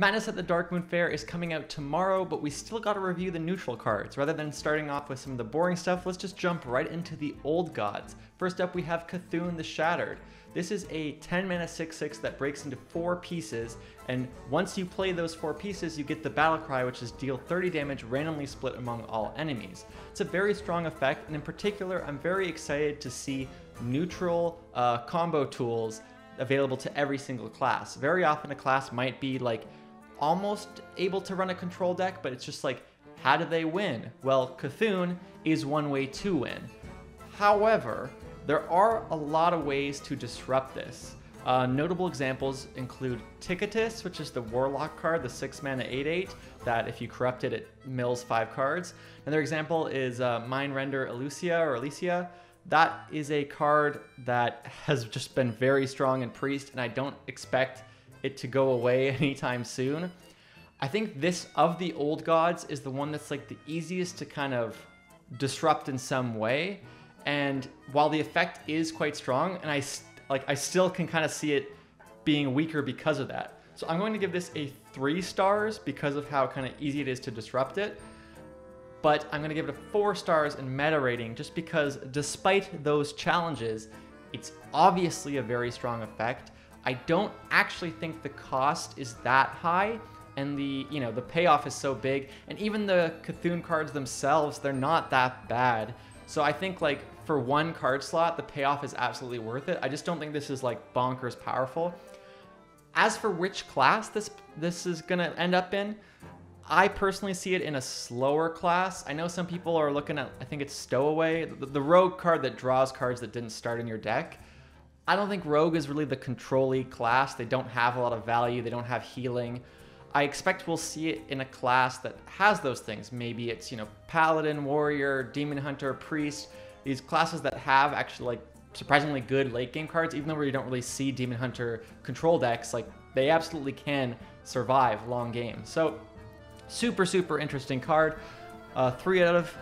Madness at the Darkmoon Faire is coming out tomorrow, but we still gotta review the neutral cards. Rather than starting off with some of the boring stuff, let's just jump right into the old gods. First up, we have Cthulhu the Shattered. This is a 10 mana 6/6 that breaks into 4 pieces, and once you play those 4 pieces, you get the Battlecry, which is deal 30 damage randomly split among all enemies. It's a very strong effect, and in particular, I'm very excited to see neutral combo tools available to every single class. Very often a class might be like almost able to run a control deck, but it's just like, how do they win? Well, Cthulhu is one way to win. However, there are a lot of ways to disrupt this. Notable examples include Ticketus, which is the Warlock card, the 6 mana 8/8, that if you corrupt it, it mills 5 cards. Another example is Mind Render Elysia. That is a card that has just been very strong in Priest, and I don't expect it to go away anytime soon. I think this, of the old gods, is the one that's like the easiest to kind of disrupt in some way. And while the effect is quite strong, and I still can kind of see it being weaker because of that. So I'm going to give this a 3 stars because of how kind of easy it is to disrupt it. But I'm going to give it a 4 stars in meta rating just because despite those challenges, it's obviously a very strong effect. I don't actually think the cost is that high, and the payoff is so big, and even the Cthulhu cards themselves, they're not that bad. So I think like for 1 card slot, the payoff is absolutely worth it. I just don't think this is like bonkers powerful. As for which class this is gonna end up in, I personally see it in a slower class. I know some people are looking at, I think it's Stowaway, the rogue card that draws cards that didn't start in your deck. I don't think Rogue is really the control-y class. They don't have a lot of value. They don't have healing. I expect we'll see it in a class that has those things. Maybe it's, Paladin, Warrior, Demon Hunter, Priest. These classes that have actually like surprisingly good late game cards, even though you don't really see Demon Hunter control decks, like they absolutely can survive long games. So super, super interesting card. 3 out of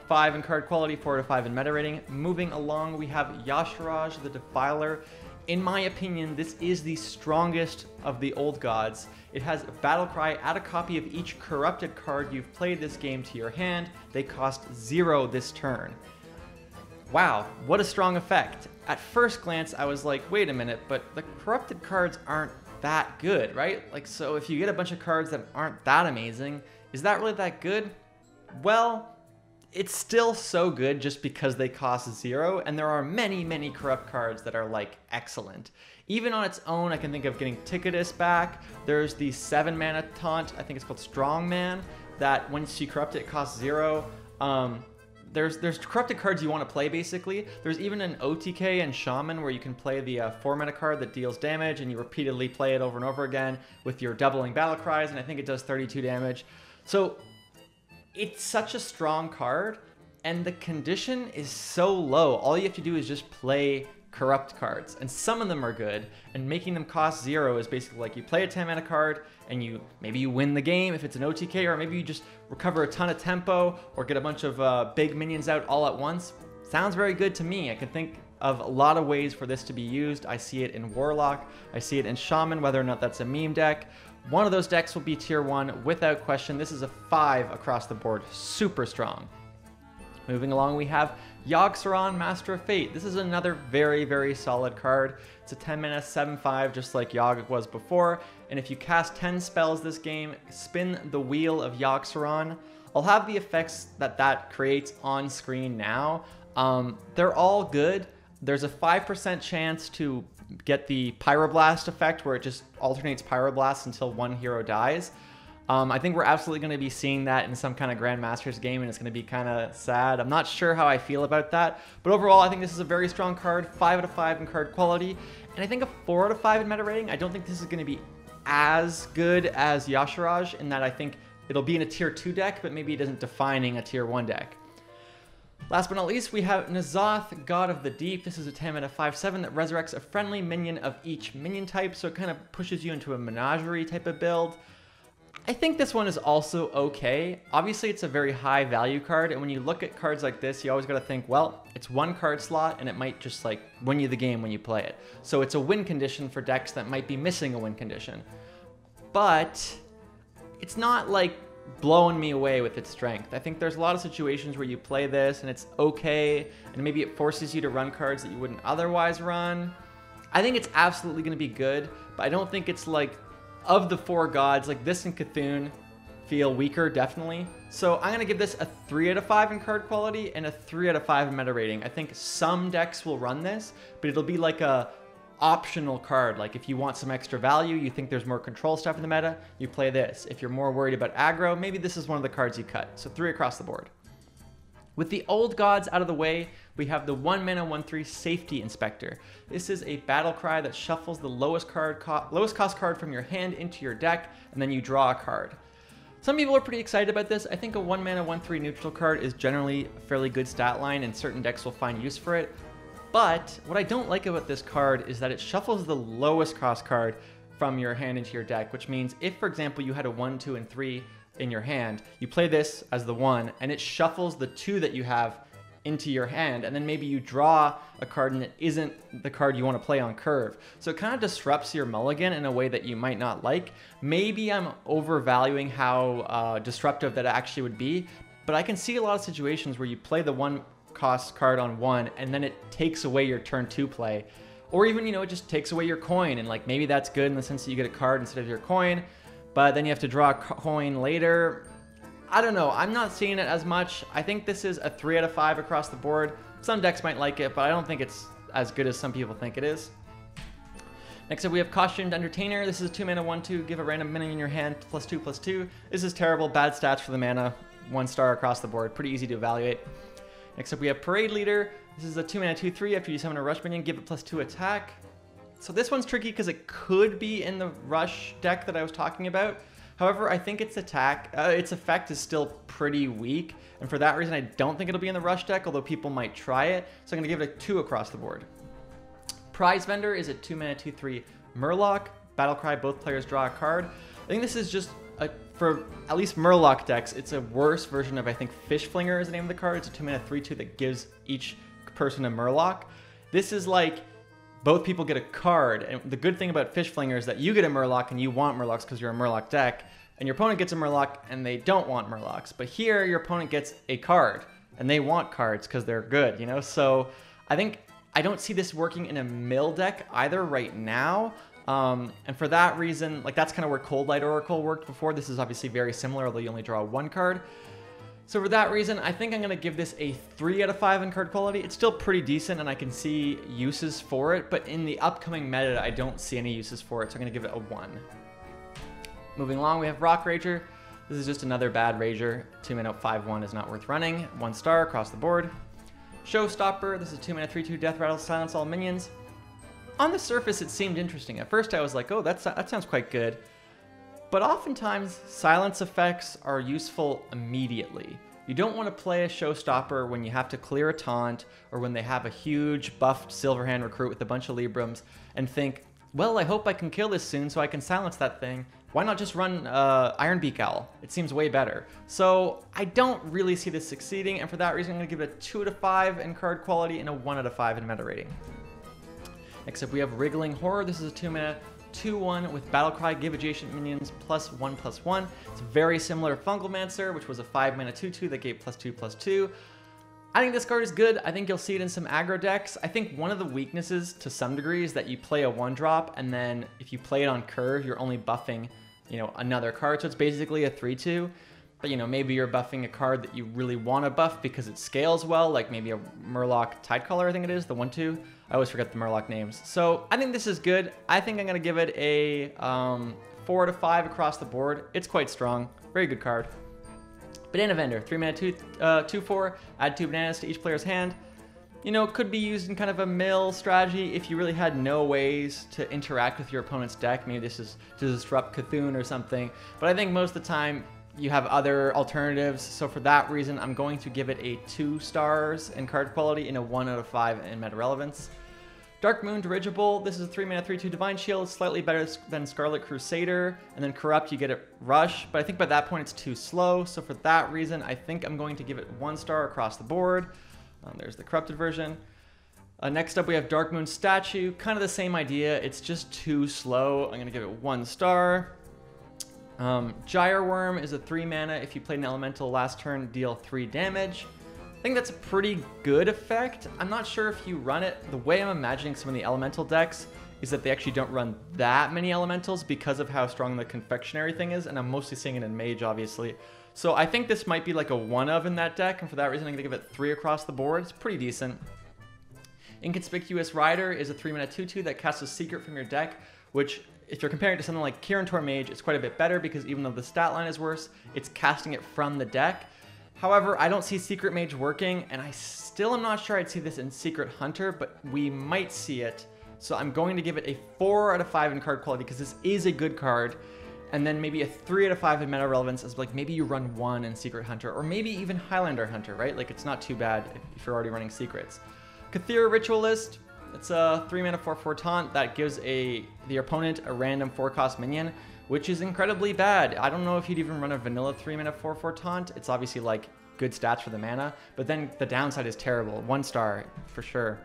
5 in card quality, 4 out of 5 in meta rating. Moving along, we have Y'Shaarj the Defiler. In my opinion, this is the strongest of the old gods. It has Battlecry. Add a copy of each corrupted card you've played this game to your hand. They cost 0 this turn. Wow, what a strong effect. At first glance, I was like, wait a minute, but the corrupted cards aren't that good, right? Like, so if you get a bunch of cards that aren't that amazing, is that really that good? Well, it's still so good just because they cost 0, and there are many, many corrupt cards that are like excellent. Even on its own, I can think of getting Ticketus back. There's the 7 mana taunt, I think it's called Strongman, that once you corrupt it, it costs 0. There's corrupted cards you want to play, basically. There's even an OTK and Shaman where you can play the 4 mana card that deals damage, and you repeatedly play it over and over again with your doubling Battlecries, and I think it does 32 damage. So it's such a strong card, and the condition is so low. All you have to do is just play corrupt cards, and some of them are good, and making them cost 0 is basically like you play a 10 mana card, and maybe you win the game if it's an OTK, or maybe you just recover a ton of tempo, or get a bunch of big minions out all at once. Sounds very good to me. I can think of a lot of ways for this to be used. I see it in Warlock, I see it in Shaman, whether or not that's a meme deck. One of those decks will be tier 1 without question. This is a 5 across the board, super strong. Moving along, we have Yogg-Saron, Master of Fate. This is another very, very solid card. It's a 10 mana 7/5, just like Yogg was before. And if you cast 10 spells this game, spin the wheel of Yogg-Saron. I'll have the effects that creates on screen now. They're all good. There's a 5% chance to get the Pyroblast effect, where it just alternates Pyroblasts until one hero dies. I think we're absolutely going to be seeing that in some kind of Grandmasters game, and it's going to be kind of sad. I'm not sure how I feel about that, but overall, I think this is a very strong card. 5 out of 5 in card quality, and I think a 4 out of 5 in meta rating. I don't think this is going to be as good as Y'Shaarj in that I think it'll be in a tier 2 deck, but maybe it isn't defining a tier 1 deck. Last but not least, we have N'Zoth, God of the Deep. This is a 10 mana 5/7 that resurrects a friendly minion of each minion type, so it kind of pushes you into a menagerie type of build. I think this one is also okay. Obviously, it's a very high value card, and when you look at cards like this, you always got to think, well, it's 1 card slot, and it might just like win you the game when you play it. So it's a win condition for decks that might be missing a win condition. But it's not like blowing me away with its strength. I think there's a lot of situations where you play this and it's okay, and maybe it forces you to run cards that you wouldn't otherwise run. I think it's absolutely going to be good, but I don't think it's like, of the 4 gods, like this and Cthulhu feel weaker, definitely. So I'm going to give this a 3 out of 5 in card quality and a 3 out of 5 in meta rating. I think some decks will run this, but it'll be like a optional card. Like if you want some extra value, you think there's more control stuff in the meta, you play this. If you're more worried about aggro, maybe this is one of the cards you cut. So 3 across the board. With the old gods out of the way, we have the 1 mana 1/3 Safety Inspector. This is a Battlecry that shuffles the lowest cost card from your hand into your deck, and then you draw a card. Some people are pretty excited about this. I think a 1 mana 1/3 neutral card is generally a fairly good stat line, and certain decks will find use for it. But what I don't like about this card is that it shuffles the lowest cost card from your hand into your deck, which means if, for example, you had a 1, 2, and 3 in your hand, you play this as the 1, and it shuffles the 2 that you have into your hand, and then maybe you draw a card and it isn't the card you want to play on curve. So it kind of disrupts your mulligan in a way that you might not like. Maybe I'm overvaluing how disruptive that actually would be, but I can see a lot of situations where you play the 1 cost card on 1 and then it takes away your turn 2 play. Or even, you know, it just takes away your coin, and like maybe that's good in the sense that you get a card instead of your coin, but then you have to draw a coin later. I don't know, I'm not seeing it as much. I think this is a 3 out of 5 across the board. Some decks might like it, but I don't think it's as good as some people think it is. Next up we have Costumed Entertainer. This is a 2 mana 1/2, give a random minion in your hand, +2/+2. This is terrible, bad stats for the mana, 1 star across the board, pretty easy to evaluate. Next up we have Parade Leader. This is a 2 mana 2/3, after you summon a rush minion, give it +2 attack. So this one's tricky because it could be in the rush deck that I was talking about. However, I think its effect is still pretty weak, and for that reason I don't think it'll be in the rush deck, although people might try it, so I'm going to give it a 2 across the board. Prize Vendor is a 2 mana 2/3 Murloc. Battlecry, both players draw a card. I think this is just, for at least Murloc decks, it's a worse version of, I think, Fish Flinger is the name of the card. It's a 2 mana 3/2 that gives each person a Murloc. This is like, both people get a card, and the good thing about Fish Flinger is that you get a Murloc and you want Murlocs because you're a Murloc deck, and your opponent gets a Murloc and they don't want Murlocs. But here, your opponent gets a card, and they want cards because they're good, you know? So I don't see this working in a mill deck either right now, and for that reason, like that's kind of where Cold Light Oracle worked before. This is obviously very similar, although you only draw 1 card. So for that reason, I think I'm going to give this a 3 out of 5 in card quality. It's still pretty decent, and I can see uses for it, but in the upcoming meta, I don't see any uses for it, so I'm going to give it a 1. Moving along, we have Rock Rager. This is just another bad Rager. 2 mana 5/1 is not worth running. 1 star across the board. Showstopper. This is 2 mana 3/2 Deathrattle, silence all minions. On the surface, it seemed interesting. At first, I was like, oh, that sounds quite good. But oftentimes, silence effects are useful immediately. You don't want to play a Showstopper when you have to clear a taunt, or when they have a huge buffed Silverhand recruit with a bunch of Librams, and think, well, I hope I can kill this soon so I can silence that thing. Why not just run Ironbeak Owl? It seems way better. So I don't really see this succeeding, and for that reason, I'm going to give it a 2 out of 5 in card quality and a 1 out of 5 in meta rating. Next up, we have Wriggling Horror. This is a 2 mana 2/1 with Battlecry, give adjacent minions +1/+1. It's very similar to Fungalmancer, which was a 5 mana 2/2 that gave +2/+2. I think this card is good. I think you'll see it in some aggro decks. I think one of the weaknesses to some degree is that you play a 1-drop, and then if you play it on curve, you're only buffing, you know, another card. So it's basically a 3/2. But, you know, maybe you're buffing a card that you really want to buff because it scales well, like maybe a Murloc Tidecaller, I think it is, the 1/2. I always forget the Murloc names. So I think this is good. I think I'm going to give it a 4 out of 5 across the board. It's quite strong. Very good card. Banana Vendor, 3 mana 2/4, add 2 bananas to each player's hand. You know, it could be used in kind of a mill strategy if you really had no ways to interact with your opponent's deck. Maybe this is to disrupt Cthulhu or something. But I think most of the time you have other alternatives. So for that reason, I'm going to give it a 2 stars in card quality and a 1 out of 5 in meta relevance. Darkmoon Dirigible. This is a 3 mana 3/2 Divine Shield, slightly better than Scarlet Crusader. And then Corrupt, you get it Rush, but I think by that point it's too slow. So for that reason, I think I'm going to give it 1 star across the board. There's the corrupted version. Next up, we have Darkmoon Statue. Kind of the same idea. It's just too slow. I'm going to give it 1 star. Gyre Worm is a 3 mana. If you played an elemental last turn, deal 3 damage. I think that's a pretty good effect. I'm not sure if you run it. The way I'm imagining some of the elemental decks is that they actually don't run that many elementals because of how strong the confectionery thing is, and I'm mostly seeing it in Mage, obviously. So I think this might be like a 1 of in that deck, and for that reason I'm going to give it 3 across the board. It's pretty decent. Inconspicuous Rider is a 3 mana 2/2 that casts a secret from your deck, which if you're comparing it to something like Kirin Mage, it's quite a bit better because even though the stat line is worse, it's casting it from the deck. However, I don't see Secret Mage working, and I still am not sure I'd see this in Secret Hunter, but we might see it. So I'm going to give it a 4 out of 5 in card quality because this is a good card. And then maybe a 3 out of 5 in meta relevance as like maybe you run 1 in Secret Hunter, or maybe even Highlander Hunter, right? Like it's not too bad if you're already running secrets. Kathir Ritualist, it's a 3 mana 4/4 taunt that gives the opponent a random 4-cost minion, which is incredibly bad. I don't know if you'd even run a vanilla 3 mana 4/4 taunt. It's obviously like good stats for the mana, but then the downside is terrible. 1 star for sure.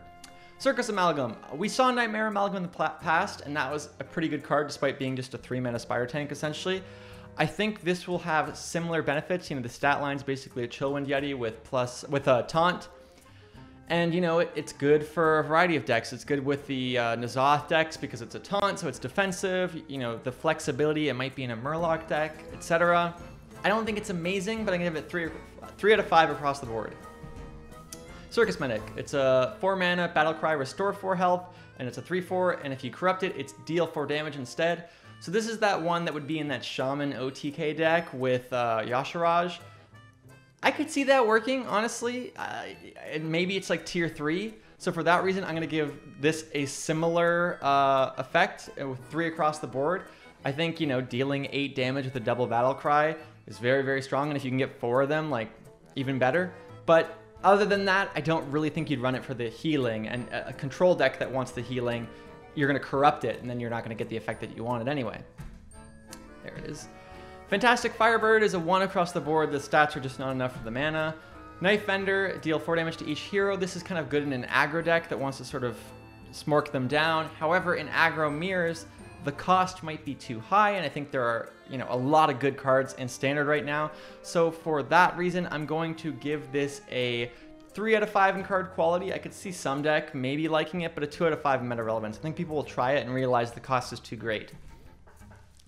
Circus Amalgam. We saw Nightmare Amalgam in the past, and that was a pretty good card despite being just a 3 mana Spire tank essentially. I think this will have similar benefits. You know, the stat line's basically a Chillwind Yeti with a taunt. And, you know, it's good for a variety of decks. It's good with the N'Zoth decks because it's a taunt, so it's defensive. You know, the flexibility, it might be in a Murloc deck, etc. I don't think it's amazing, but I'm going to give it 3 out of 5 across the board. Circus Medic. It's a 4 mana Battlecry, restore 4 health, and it's a 3/4, and if you corrupt it, it's deal 4 damage instead. So this is that one that would be in that Shaman OTK deck with Yashiraj. I could see that working, honestly, and maybe it's like tier 3. So for that reason, I'm going to give this a similar effect with 3 across the board. I think, you know, dealing 8 damage with a double Battlecry is very, very strong, and if you can get 4 of them, like, even better. But other than that, I don't really think you'd run it for the healing, and a control deck that wants the healing, you're going to corrupt it, and then you're not going to get the effect that you wanted anyway. There it is. Fantastic Firebird is a 1 across the board. The stats are just not enough for the mana. Knife Vendor, deal 4 damage to each hero. This is kind of good in an aggro deck that wants to sort of smork them down. However, in aggro mirrors, the cost might be too high, and I think there are, you know, a lot of good cards in Standard right now. So for that reason, I'm going to give this a 3 out of 5 in card quality. I could see some deck maybe liking it, but a 2 out of 5 in meta relevance. I think people will try it and realize the cost is too great.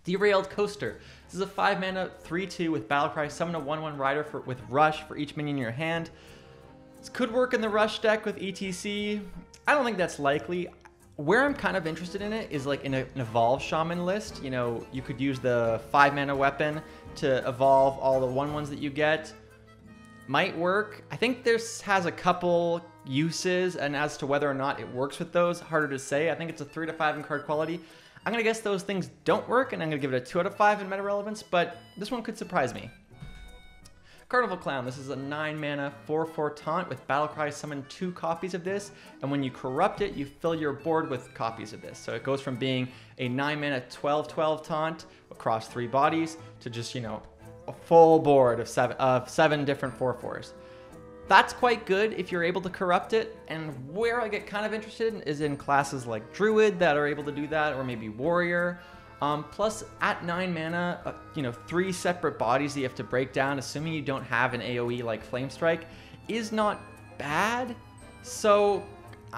Derailed Coaster. This is a 5 mana 3/2 with Battlecry. Summon a 1/1 rider with Rush for each minion in your hand. This could work in the Rush deck with ETC. I don't think that's likely. Where I'm kind of interested in it is like in an Evolve Shaman list. You know, you could use the 5 mana weapon to evolve all the 1/1s that you get. Might work. I think this has a couple uses, and as to whether or not it works with those, harder to say. I think it's a 3 to 5 in card quality. I'm going to guess those things don't work, and I'm going to give it a 2 out of 5 in meta relevance, but this one could surprise me. Carnival Clown. This is a 9 mana 4/4 taunt with Battlecry. Summon 2 copies of this, and when you corrupt it, you fill your board with copies of this. So it goes from being a 9 mana 12/12 taunt across 3 bodies to just, you know, a full board of 7 different 4/4s. That's quite good if you're able to corrupt it, and where I get kind of interested is in classes like Druid that are able to do that, or maybe Warrior. Plus, at 9 mana, you know, 3 separate bodies that you have to break down, assuming you don't have an AoE like Flame Strike, is not bad. So,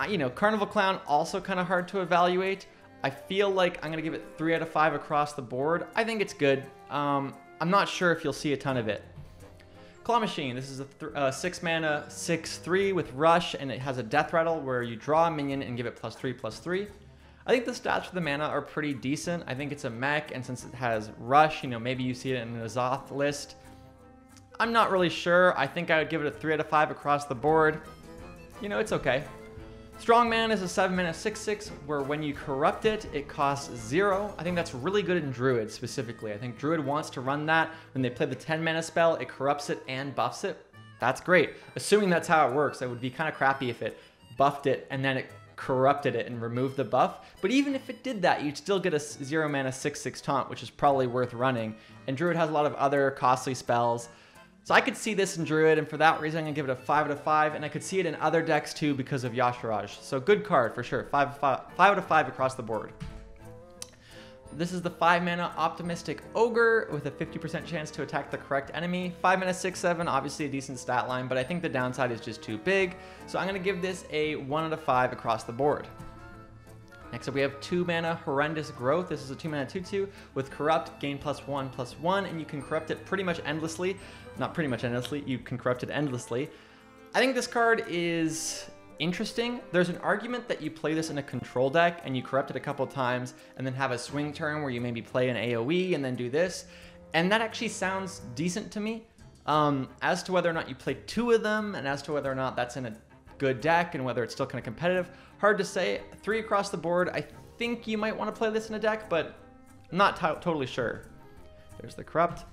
you know, Carnival Clown also kind of hard to evaluate. I feel like I'm going to give it 3 out of 5 across the board. I think it's good. I'm not sure if you'll see a ton of it. Claw Machine. This is a 6 mana 6/3 with Rush, and it has a Deathrattle where you draw a minion and give it +3/+3. I think the stats for the mana are pretty decent. I think it's a mech, and since it has Rush, you know, maybe you see it in a N'Zoth list. I'm not really sure. I think I would give it a 3 out of 5 across the board. You know, it's okay. Strongman is a 7 mana 6/6 where when you corrupt it, it costs 0. I think that's really good in Druid specifically. I think Druid wants to run that. When they play the 10 mana spell, it corrupts it and buffs it. That's great. Assuming that's how it works, it would be kind of crappy if it buffed it and then it corrupted it and removed the buff. But even if it did that, you'd still get a 0 mana 6/6 taunt, which is probably worth running. And Druid has a lot of other costly spells. So I could see this in Druid, and for that reason, I'm going to give it a 5 out of 5, and I could see it in other decks too because of Yashiraj. So good card for sure. 5 out of 5 across the board. This is the 5 mana Optimistic Ogre with a 50% chance to attack the correct enemy. 5 mana 6/7, obviously a decent stat line, but I think the downside is just too big. So I'm going to give this a 1 out of 5 across the board. Next up we have 2 mana Horrendous Growth. This is a 2 mana 2/2 with Corrupt, gain +1/+1, and you can corrupt it pretty much endlessly. Not pretty much endlessly, you can corrupt it endlessly. I think this card is interesting. There's an argument that you play this in a control deck and you corrupt it a couple times and then have a swing turn where you maybe play an AoE and then do this. And that actually sounds decent to me. As to whether or not you play 2 of them and as to whether or not that's in a good deck and whether it's still kind of competitive, hard to say. 3 across the board. I think you might want to play this in a deck, but I'm not totally sure. There's the corrupt.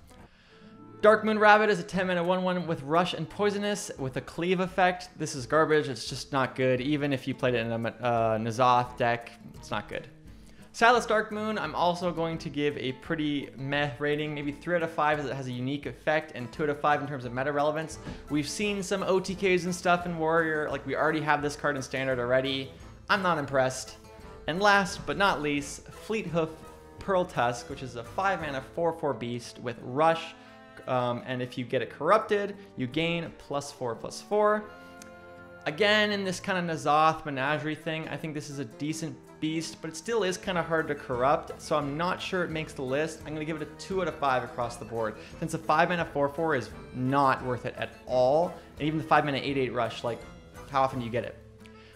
Darkmoon Rabbit is a 10 mana 1/1 with Rush and Poisonous with a Cleave effect. This is garbage. It's just not good. Even if you played it in a N'Zoth deck, it's not good. Silas Darkmoon, I'm also going to give a pretty meh rating, maybe 3 out of 5 as it has a unique effect and 2 out of 5 in terms of meta relevance. We've seen some OTKs and stuff in Warrior, like we already have this card in Standard already. I'm not impressed. And last but not least, Fleethoof Pearl Tusk, which is a 5 mana 4/4 beast with Rush, and if you get it corrupted, you gain +4/+4. Again, in this kind of N'Zoth menagerie thing, I think this is a decent beast, but it still is kind of hard to corrupt, so I'm not sure it makes the list. I'm going to give it a 2 out of 5 across the board, since a 5 mana 4/4 is not worth it at all, and even the 5 mana 8/8 rush, like, how often do you get it?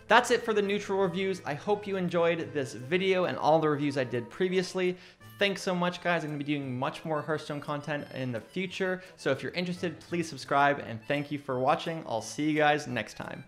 That's it for the neutral reviews. I hope you enjoyed this video and all the reviews I did previously. Thanks so much, guys. I'm going to be doing much more Hearthstone content in the future, so if you're interested, please subscribe, and thank you for watching. I'll see you guys next time.